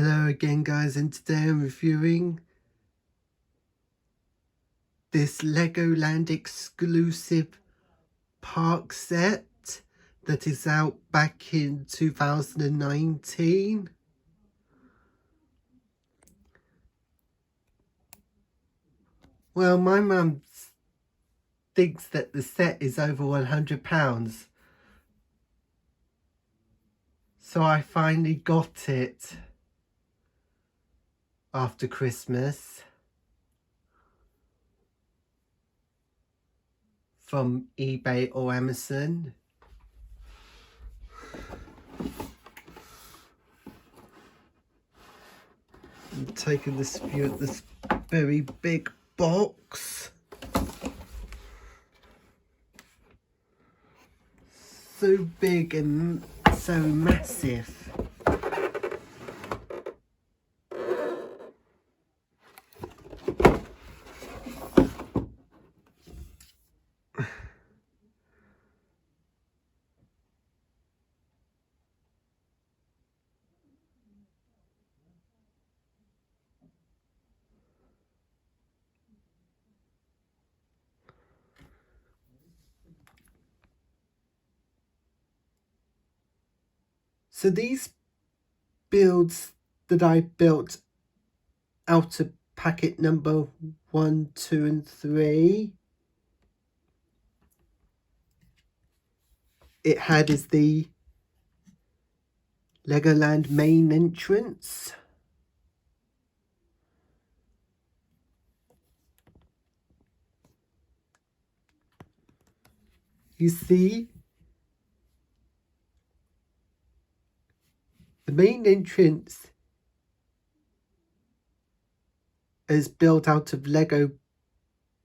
Hello again guys, and today I'm reviewing this Legoland exclusive park set that is out back in 2019. Well, my mum thinks that the set is over £100, so I finally got it after Christmas from eBay or Amazon. I'm taking this view at this very big box. So big and so massive. So these builds that I built out of packet number 1, 2 and 3, it had is the Legoland main entrance. You see, the main entrance is built out of Lego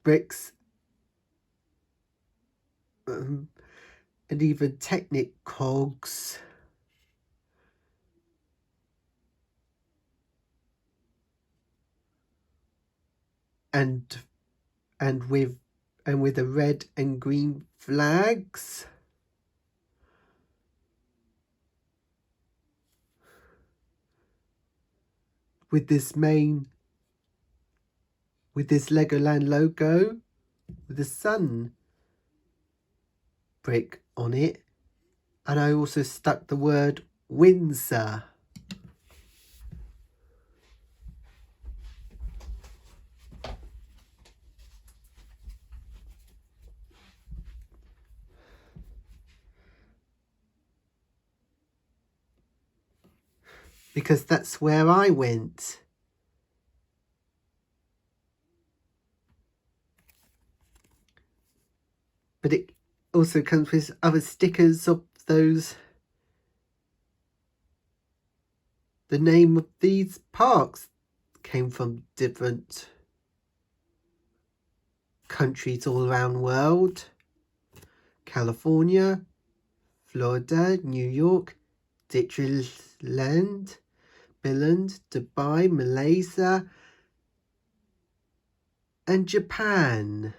bricks and even Technic cogs. And with the red and green flags. With this Legoland logo, with the sun brick on it, and I also stuck the word Windsor. Because that's where I went. But it also comes with other stickers of those. The name of these parks came from different countries all around the world. California, Florida, New York, Legoland, Miniland, Dubai, Malaysia, and Japan.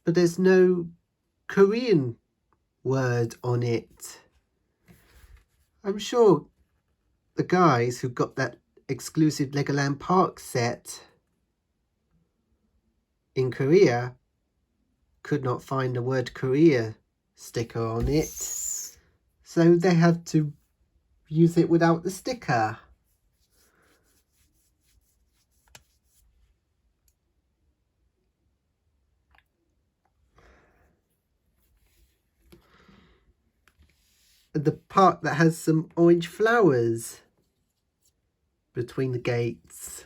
But there's no Korean word on it. I'm sure the guys who got that exclusive Legoland Park set in Korea could not find the word Korea sticker on it, so they had to use it without the sticker. The part that has some orange flowers between the gates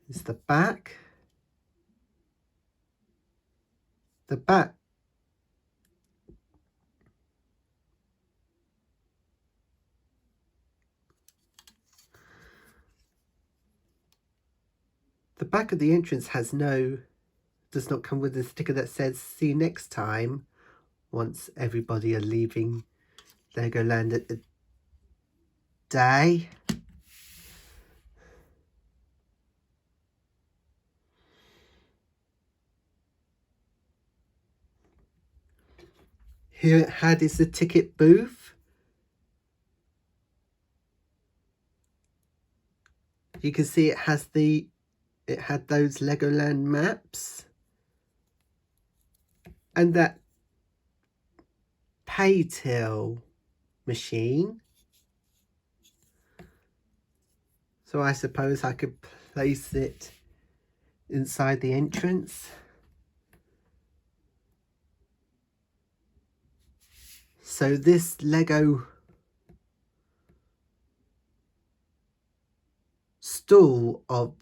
is the back. The back of the entrance does not come with a sticker that says "See you next time" once everybody are leaving Legoland at the day. Here it had is the ticket booth. You can see it had those Legoland maps. And that pay till machine. So I suppose I could place it inside the entrance. So this Lego stall of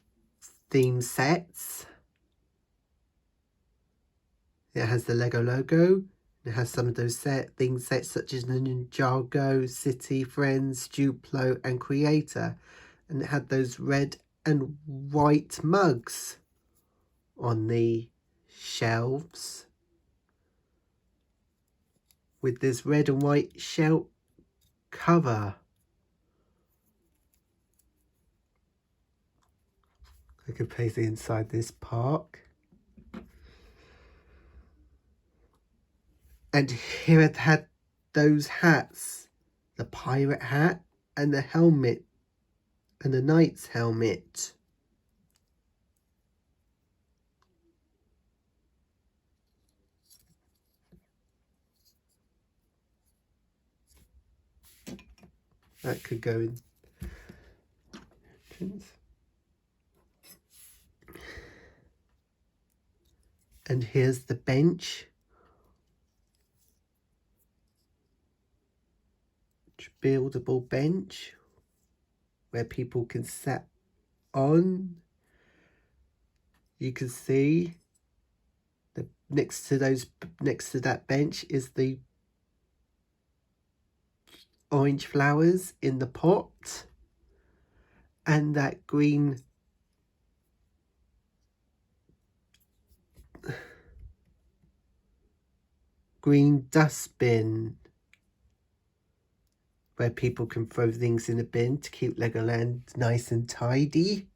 theme sets. It has the Lego logo. It has some of those theme sets such as Ninjago, City, Friends, Duplo and Creator. And it had those red and white mugs on the shelves with this red and white shell cover. I could place it inside this park. And here it had those hats, the pirate hat and the helmet and the knight's helmet. That could go in. And here's the bench. Buildable bench where people can sit on. You can see next to that bench is the orange flowers in the pot and that green dustbin where people can throw things in a bin to keep Legoland nice and tidy.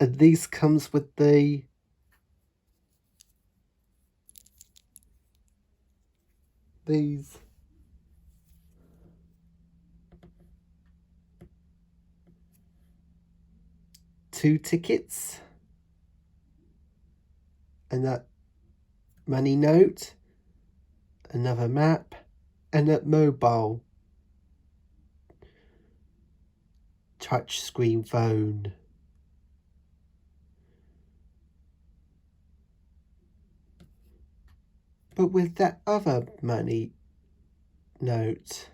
And these comes with these 2 tickets and that money note, another map and that mobile touch screen phone. But with that other money note,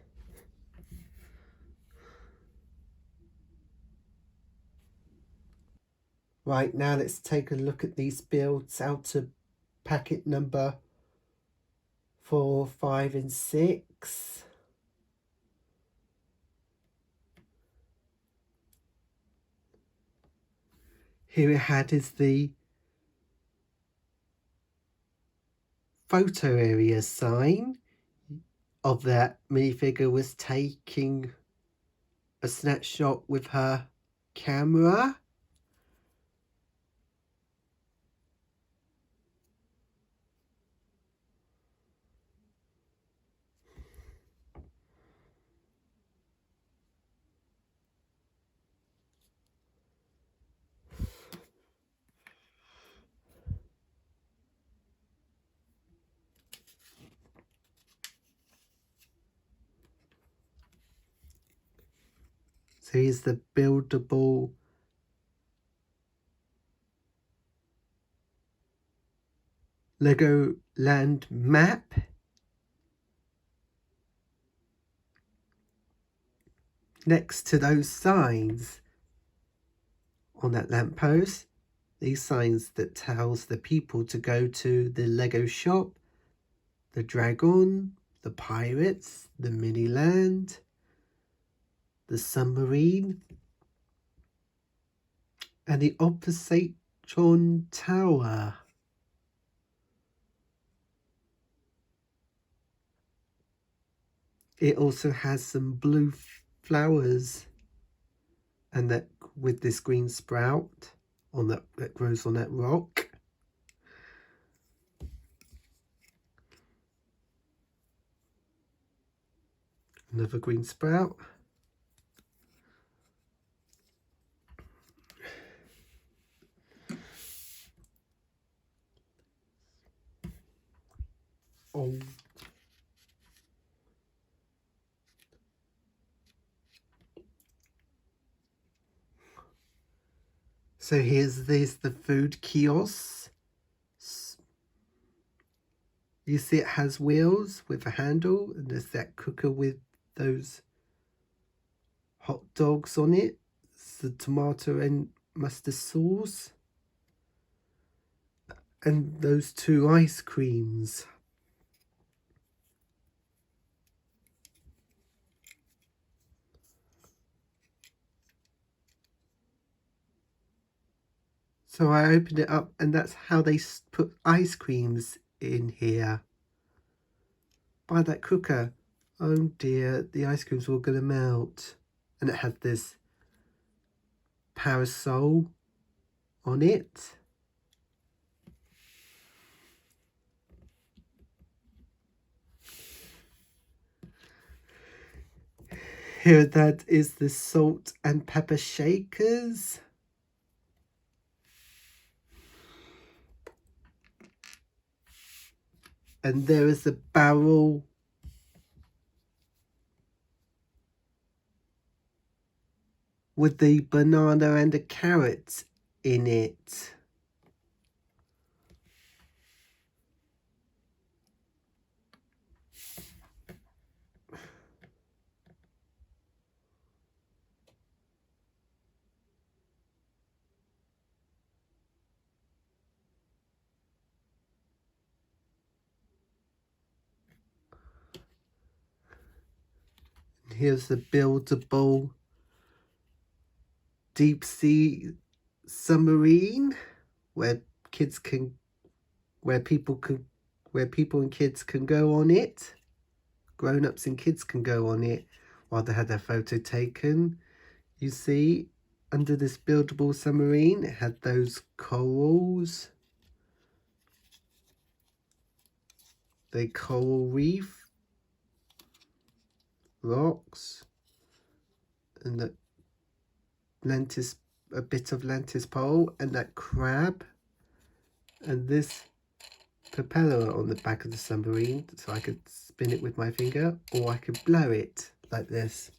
right, now let's take a look at these builds out of packet number 4, 5 and 6. Here it had is the photo area sign of that minifigure was taking a snapshot with her camera. So here's the buildable Legoland map. Next to those signs on that lamppost, these signs that tells the people to go to the Lego shop, the Dragon, the Pirates, the Miniland, the Submarine, and the Observation Tower. It also has some blue flowers, and that with this green sprout on that grows on that rock. Another green sprout. Oh. So here's the food kiosk. You see it has wheels with a handle, and there's that cooker with those hot dogs on it. It's the tomato and mustard sauce. And those two ice creams. So I opened it up, and that's how they put ice creams in here. By that cooker. Oh dear, the ice cream's all going to melt. And it had this parasol on it. Here that is the salt and pepper shakers. And there is the barrel with the banana and a carrot in it. Here's the buildable deep sea submarine where people and kids can go on it. Grown-ups and kids can go on it while they had their photo taken. You see, under this buildable submarine, it had those corals. The coral reef. Rocks. And the lentis, a bit of lentis pole, and that crab. And this propeller on the back of the submarine, so I could spin it with my finger, or I could blow it like this.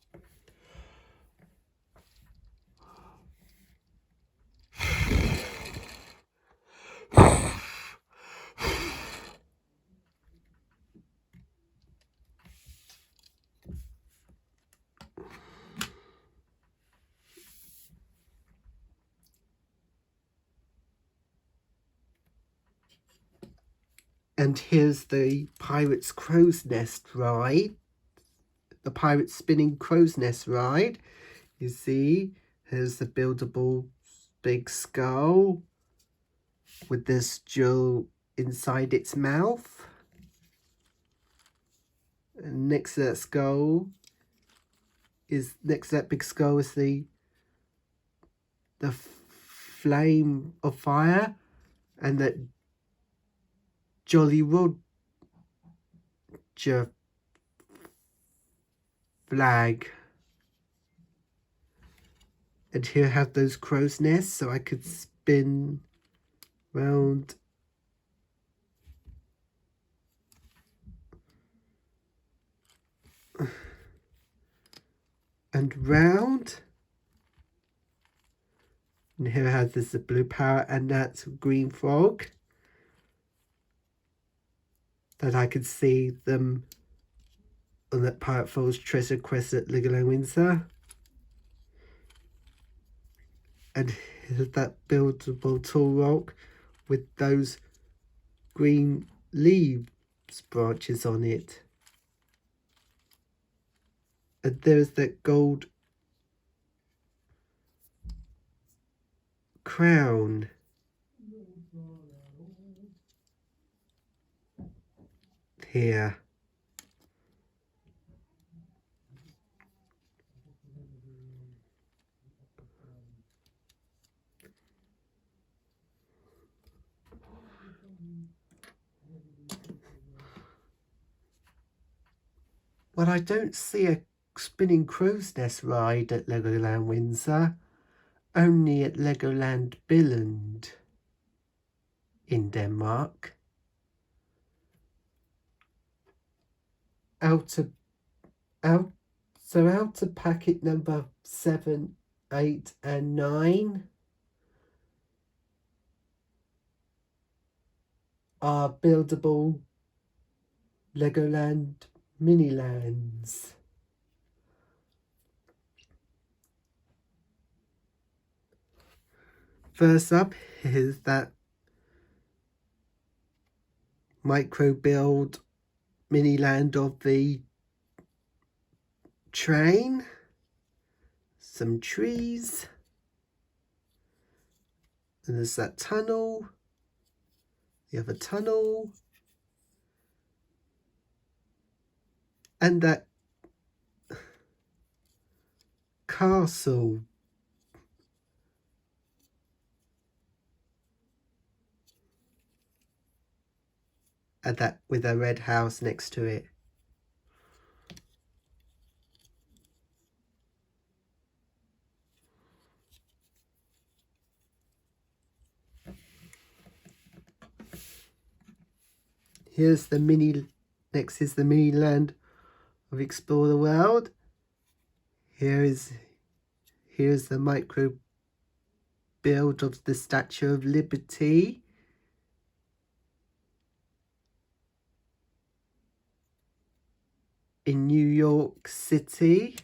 And here's the Pirate's Crow's Nest ride. The Pirate Spinning Crow's Nest ride. You see, here's the buildable big skull with this jewel inside its mouth. And next to that skull next to that big skull is the flame of fire, and that Jolly Roger flag. And here I have those crow's nests, so I could spin round and round. And here I have this blue parrot and that green frog, that I could see them on that Pirate Falls treasure quest at Legoland Windsor. And here's that buildable tall rock with those green leaves branches on it. And there's that gold crown. Here. Well, I don't see a spinning crow's nest ride at Legoland Windsor, only at Legoland Billund in Denmark. Out of packet number 7, 8 and 9 are buildable Legoland Minilands. First up is that micro build Miniland of the train, some trees, and there's that tunnel, the other tunnel, and that castle. And that with a red house next to it. Here's the next is the Miniland of Explore the World. Here's the micro build of the Statue of Liberty. In New York City.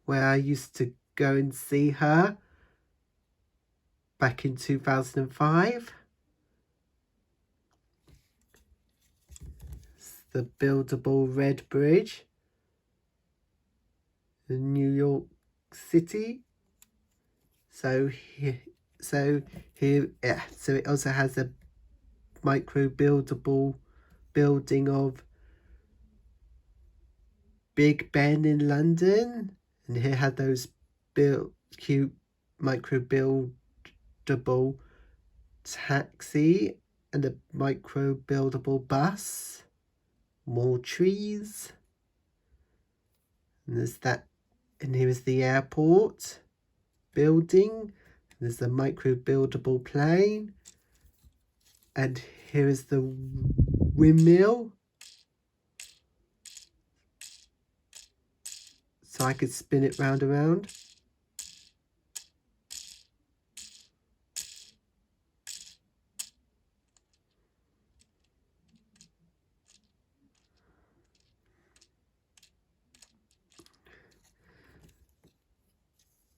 Where I used to go and see her back in 2005. It's the buildable Red Bridge in New York City. So it also has a micro buildable building of Big Ben in London, and here had those cute micro buildable taxi and a micro buildable bus. More trees, and there's that, and here is the airport building. There's the micro buildable plane, and here is the windmill, so I could spin it round around.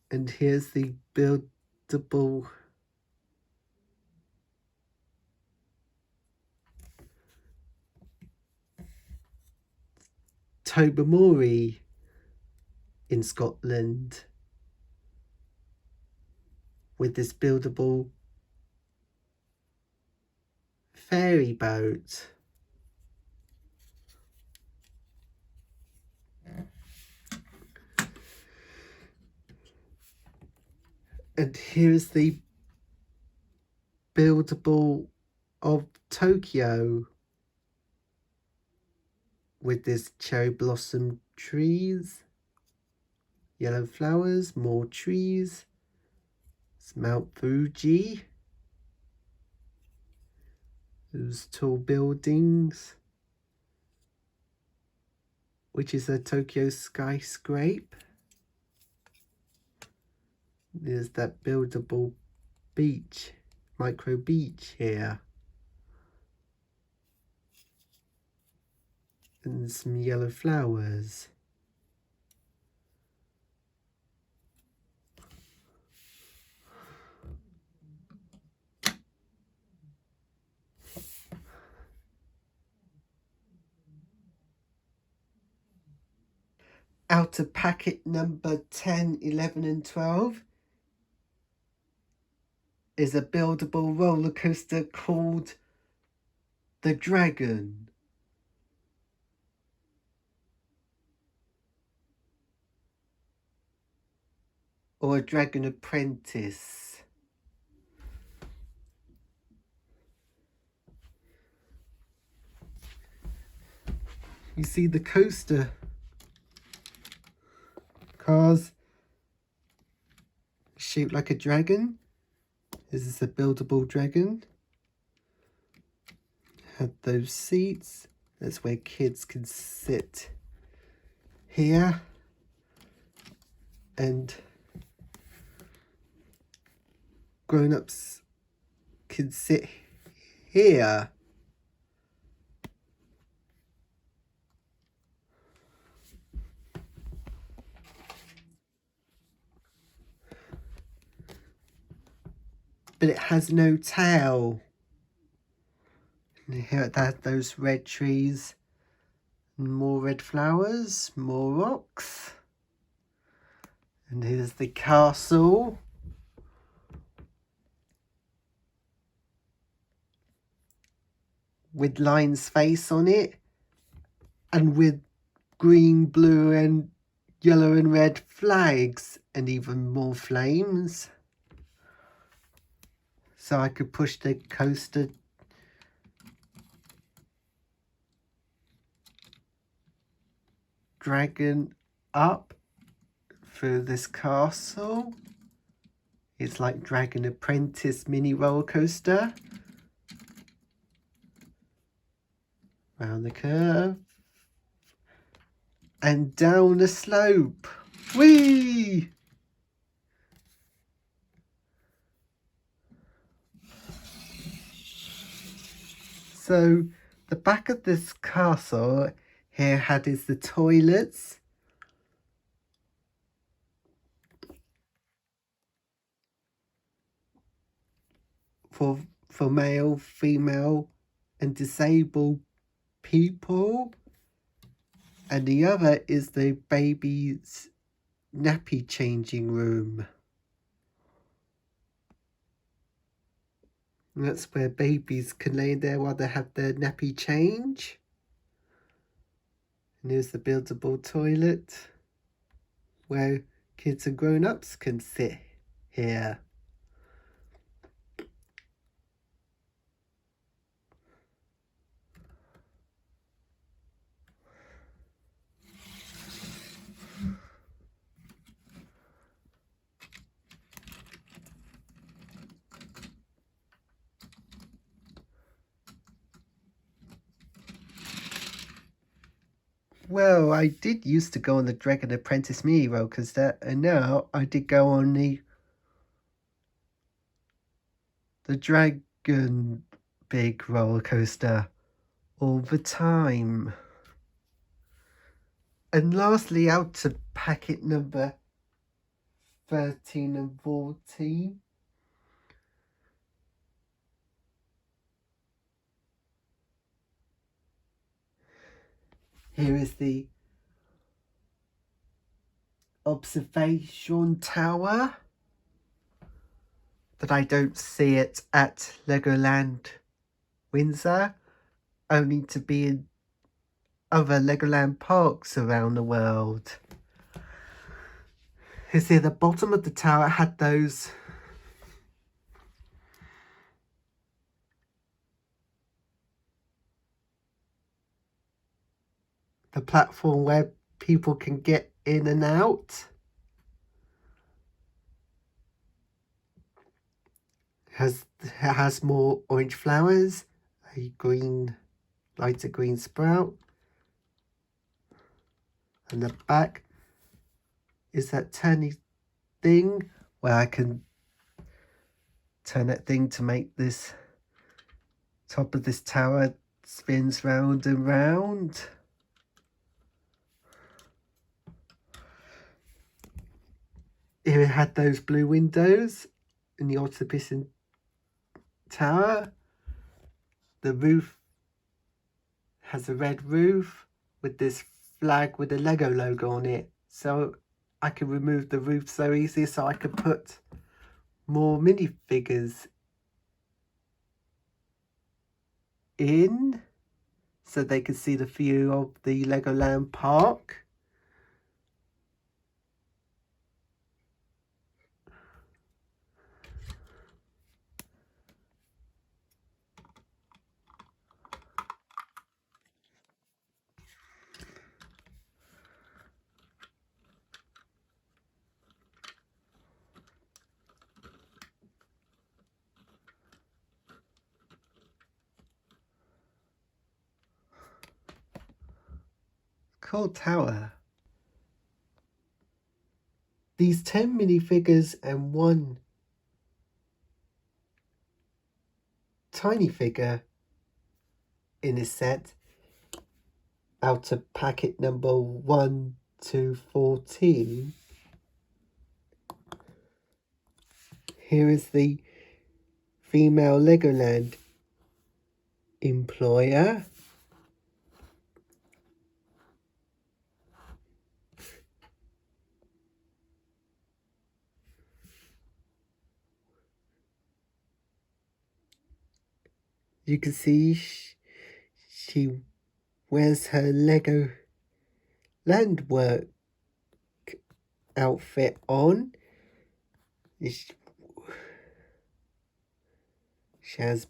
And here's the buildable Tobermory in Scotland with this buildable ferry boat. And here's the buildable of Tokyo with this cherry blossom trees, yellow flowers, more trees. It's Mount Fuji. Those tall buildings, which is a Tokyo skyscraper. There's that buildable beach, micro beach here. And some yellow flowers. Out of packet number 10, 11 and 12 is a buildable roller coaster called the Dragon. Or a Dragon Apprentice. You see the coaster cars shaped like a dragon. This is a buildable dragon. Had those seats. That's where kids can sit here. And grown-ups can sit here. But it has no tail. And here it has those red trees, more red flowers, more rocks. And here's the castle. With Lion's face on it. And with green, blue and yellow and red flags. And even more flames. So I could push the coaster dragon up through this castle. It's like Dragon Apprentice mini roller coaster. Round the curve. And down the slope. Whee! So the back of this castle here is the toilets. For male, female and disabled people. And the other is the baby's nappy changing room. And that's where babies can lay there while they have their nappy change. And here's the buildable toilet where kids and grown-ups can sit here. Well, I did used to go on the Dragon Apprentice mini roller coaster, and now I did go on the Dragon big roller coaster all the time. And lastly, out to packet number 13 and 14. Here is the observation tower. But I don't see it at Legoland Windsor, only to be in other Legoland parks around the world. You see, the bottom of the tower had those the platform where people can get in and out. It has more orange flowers, a green, lighter green sprout. And the back is that turny thing where I can turn that thing to make this top of this tower spins round and round. Here it had those blue windows in the exhibition tower. The roof has a red roof with this flag with a Lego logo on it. So I can remove the roof so easy, so I can put more minifigures in so they can see the view of the Legoland park. Cool tower. These 10 minifigures and 1 tiny figure in this set out of packet number 1 to 14. Here is the female Legoland employer. You can see she wears her Legoland work outfit on. She has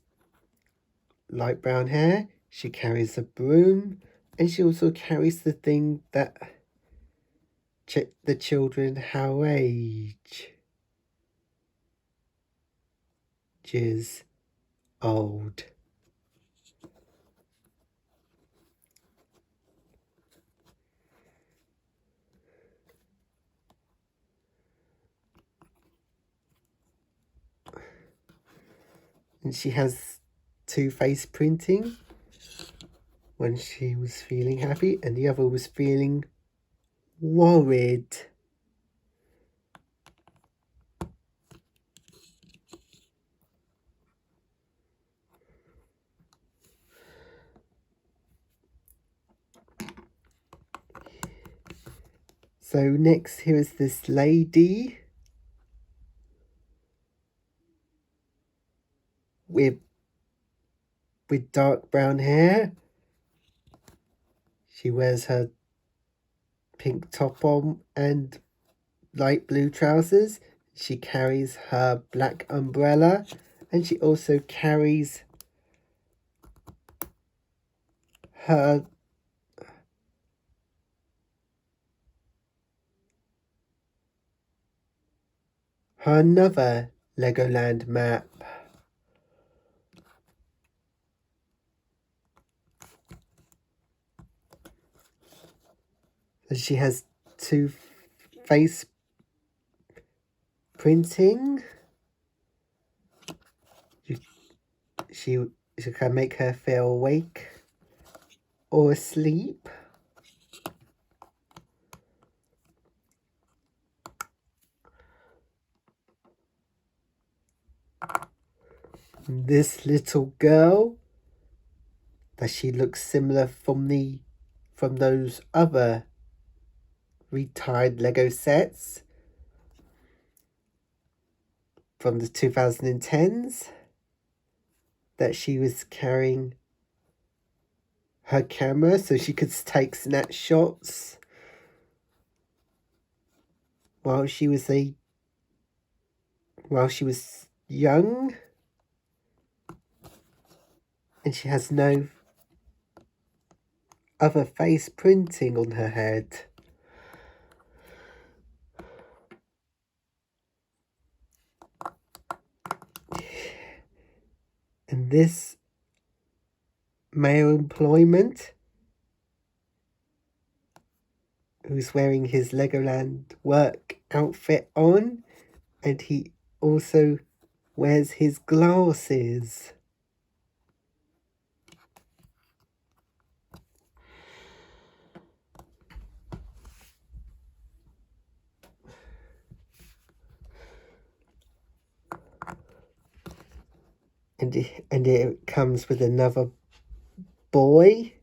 light brown hair. She carries a broom, and she also carries the thing that the children how ages old. And she has 2 face printing. One she was feeling happy and the other was feeling worried. So next here is this lady with dark brown hair. She wears her pink top on and light blue trousers. She carries her black umbrella, and she also carries her another Legoland map. And she has 2 face printing. She can make her feel awake or asleep. This little girl, that she looks similar from those other retired Lego sets from the 2010s, that she was carrying her camera so she could take snapshots while she was young. And she has no other face printing on her head. And this male employment, who's wearing his Legoland work outfit on, and he also wears his glasses. And it comes with another boy.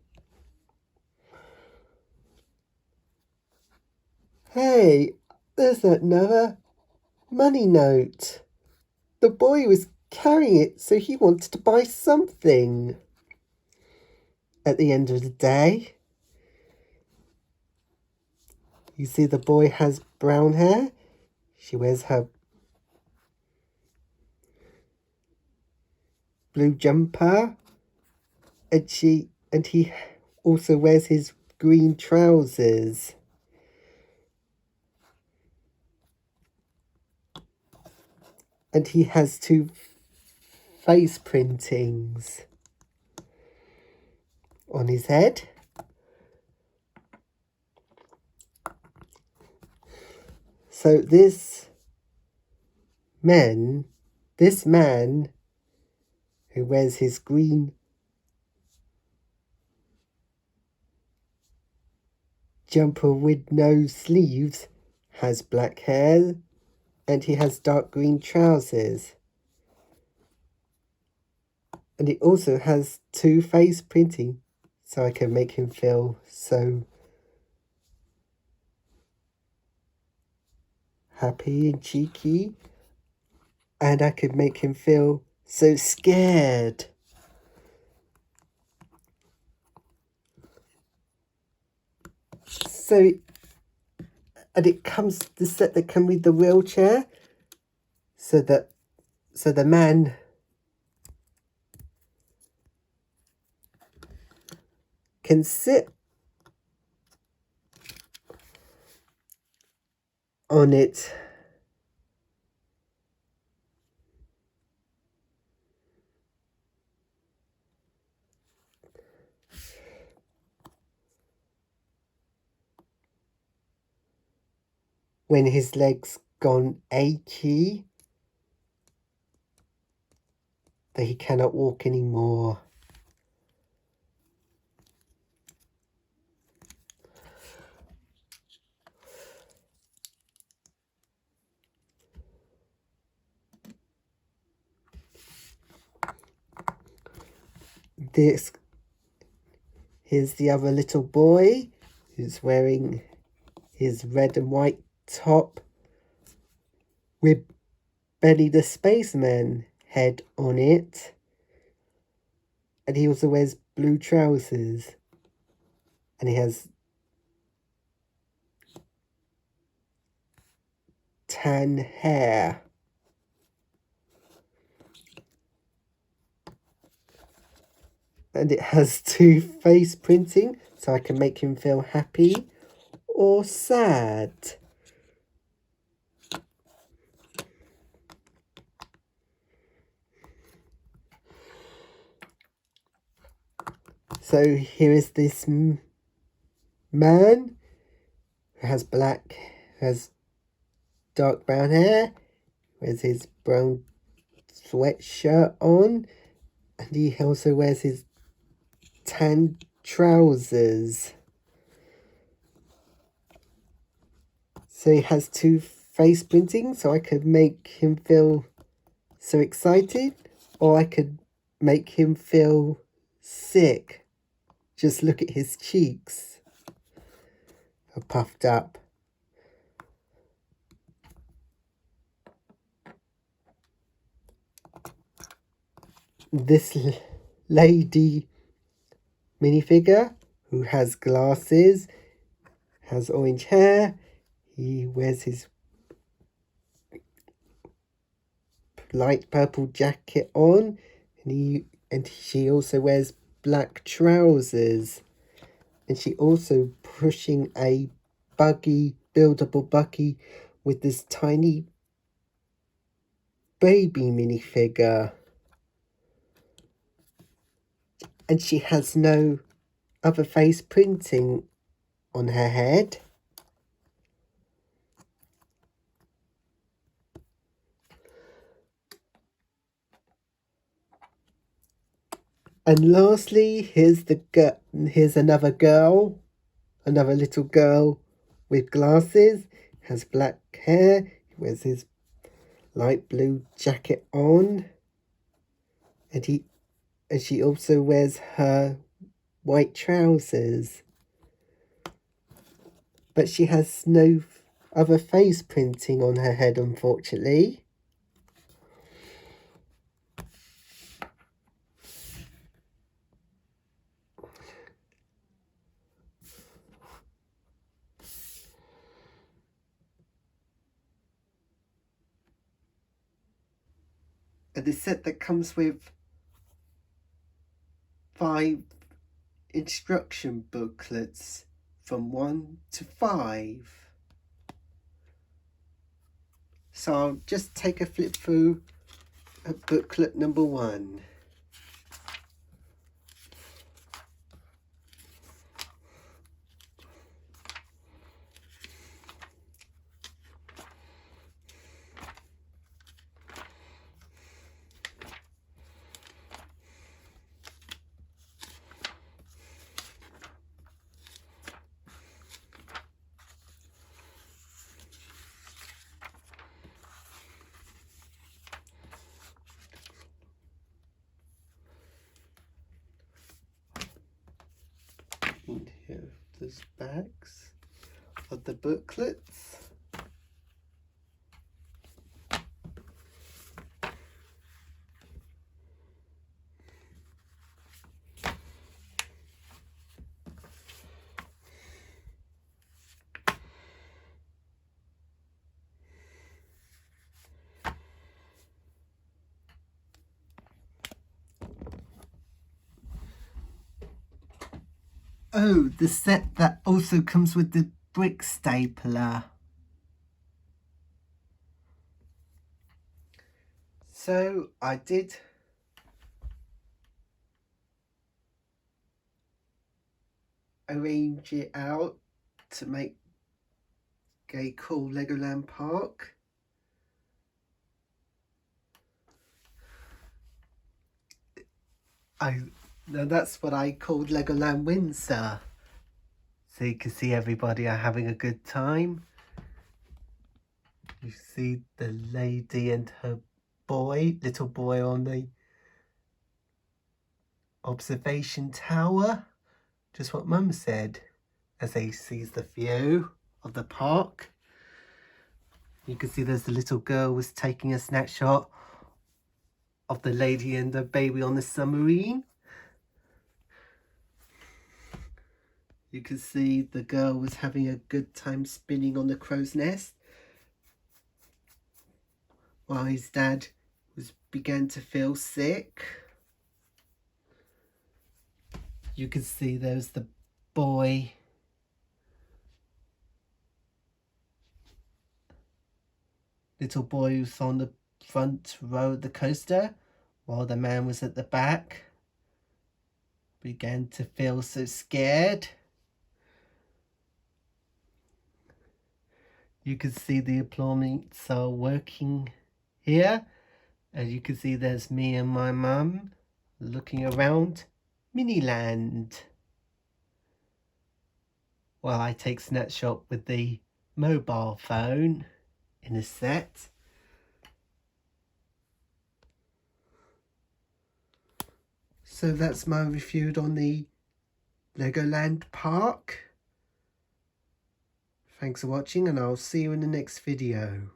Hey, there's another money note. The boy was carrying it, so he wanted to buy something. At the end of the day, you see the boy has brown hair. She wears her blue jumper, and he also wears his green trousers. And he has 2 face printings on his head. So this man who wears his green jumper with no sleeves has black hair, and he has dark green trousers. And he also has 2 face printing, so I can make him feel so happy and cheeky, and I could make him feel so scared. So, and it comes the set that comes with the wheelchair, so the man can sit on it. When his legs gone achy, that he cannot walk anymore. Here's the other little boy who's wearing his red and white top with Benny the Spaceman head on it. And he also wears blue trousers. And he has tan hair. And it has 2 face printing, so I can make him feel happy or sad. So here is this man who has dark brown hair, wears his brown sweatshirt on, and he also wears his tan trousers. So he has 2 face printing, so I could make him feel so excited, or I could make him feel sick. Just look at his cheeks, are puffed up. This lady minifigure who has glasses, has orange hair, he wears his light purple jacket on, and she also wears black trousers, and she also pushing a buildable buggy with this tiny baby minifigure, and she has no other face printing on her head. And lastly, here's another little girl with glasses, has black hair, wears his light blue jacket on, and she also wears her white trousers, but she has no other face printing on her head, unfortunately. And the set that comes with 5 instruction booklets from 1 to 5. So I'll just take a flip through at booklet number 1. those backs of the booklets. Oh, the set that also comes with the brick stapler. So I did arrange it out to make a cool Legoland park. Now that's what I called Legoland Windsor. So you can see everybody are having a good time. You see the lady and her little boy on the observation tower. Just what Mum said as he sees the view of the park. You can see there's the little girl was taking a snapshot of the lady and the baby on the submarine. You can see the girl was having a good time spinning on the crow's nest, while his dad began to feel sick. You can see there's the boy little boy who's on the front row of the coaster, while the man was at the back. Began to feel so scared. You can see the appliances are working here. As you can see, there's me and my mum looking around Miniland, while I take snapshot with the mobile phone in the set. So that's my review on the Legoland Park. Thanks for watching, and I'll see you in the next video.